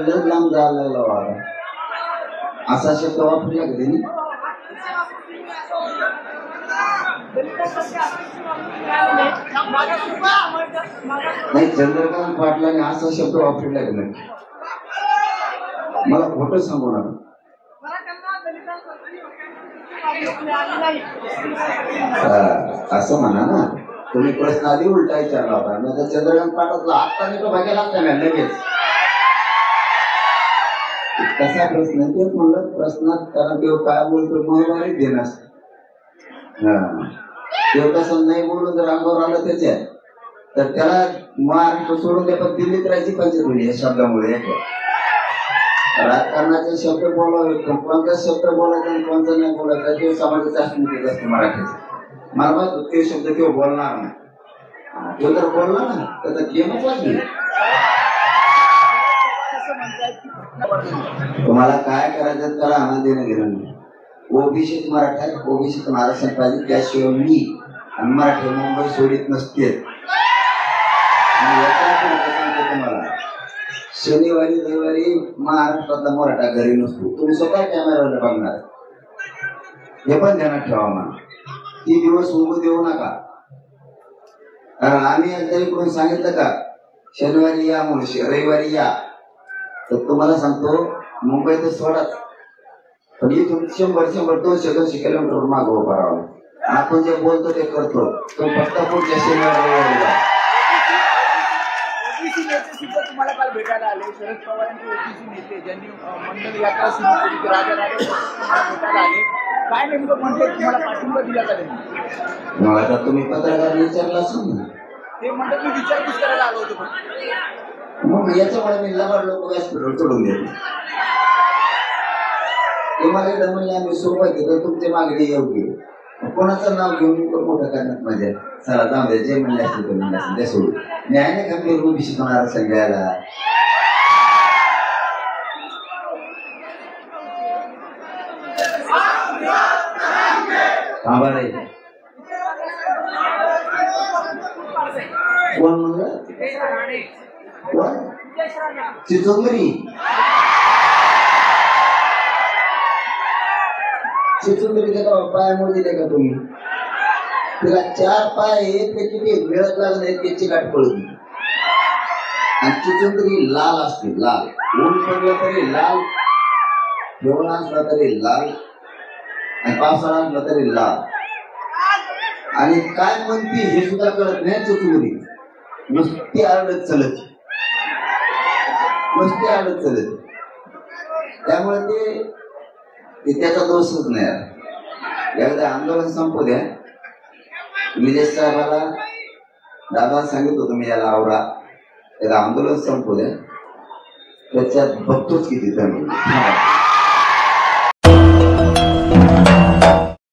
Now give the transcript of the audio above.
लज लांब जायला लागला वागा असा शब्द वापरला का त्यांनी? नाही, चंद्रकांत पाटलांनी असा शब्द वापरला का नाही? मला खोटं सांगू नका. असं म्हणा ना, तुम्ही प्रश्न आधी उलटा विचारला होता. मग चंद्रकांत पाटलातला आत्ता नाही तो बघायला लागता ना लगेच. कसा प्रश्न तेच म्हणलं प्रश्नात, कारण तो काय बोलतो महत्वाने देणार. तो तसं नाही बोलून जर अंगावर आलं त्याच्या तर त्याला महाराष्ट्र सोडून द्या, पण दिल्लीत राहायची पंचायत होईल या शब्दामुळे. राजकारणाचे शब्द बोलावे, कोणता शब्द बोलायचा आणि कोणता नाही बोलायचा ते समाजाचा अस्मितेत असते मराठीचा. मला माहित ते शब्द किंवा बोलणार नाही. तो जर बोलला ना त्याचा गेमच वाजली. तुम्हाला काय करायचं त्याला आनंद देणं घेणं नाही. ओबीसीत मराठा, ओबीसीत आरक्षण पाहिजे, त्याशिवाय मी आणि मराठी मुंबई सोडित नसते. तुम्हाला शनिवारी रविवारी महाराष्ट्रातला मराठा घरी नसतो. तुम्ही स्वतः कॅमेरावर बघणार, हे पण ध्यानात ठेवा. मला ती दिवस उगू देऊ नका. कारण आम्ही एकदा इकडून सांगितलं का शनिवारी या म्हणून रविवारी या, तर तुम्हाला सांगतो मुंबई तर सोडाच, पण इथून 100-200 किलोमीटर मागं उभा राहावं. आपण जे बोलतो ते करतो. तो फक्त पुढच्या शनिवारी तुम्हाला काल भेटायला आले शरद पवारांचे ओबीसी नेते ज्यांनी मंडल यात्रा सुरू केली, राजा भेटायला आले. काय नेमकं म्हणते, तुम्हाला पाठिंबा दिला का त्यांनी? मग आता तुम्ही पत्रकार विचारला असेल ना, ते म्हणतात मी विचारपूस करायला आलो होतो. मग याच्यामुळे मी लबाड लोक व्यासपीठावर चढून देतो. तुम्हाला एकदा म्हणले आम्ही सोबत घेतो, तुमची मागणी योग्य. कोणाचं नाव घेऊन मोठं करण्यात मजा. चला जाऊ द्या, जे म्हणले असतील ते म्हणले असेल त्या सोडून. न्याय नाही का मी ओबीसी आरक्षण घ्यायला? कोण म्हणलं? कोण? चिचुंदरी. चिचुंदरी त्याचा पाय मोदी का तुम्ही? तिला 4 पाय आहेत, त्याची ते मिळत लागले त्याची गाठ पडली. आणि चिचुंदरी लाल असते, लाल. ऊन पडलं तरी लाल, जेवण असलं तरी लाल, आणि पावसाळा असला तरी लाल. आणि काय म्हणते हे सुद्धा कळत नाही चिचुंदरी. नुसती आडत चलत, नुसती आडत चलत. त्यामुळे ते त्याचा दोषच नाही. एकदा आंदोलन संपू द्या. निलेश साहेबाला दादा सांगित होतो मी याला आवरा, त्याला आंदोलन संपू द्या, त्याच्यात बघतोच किती जण.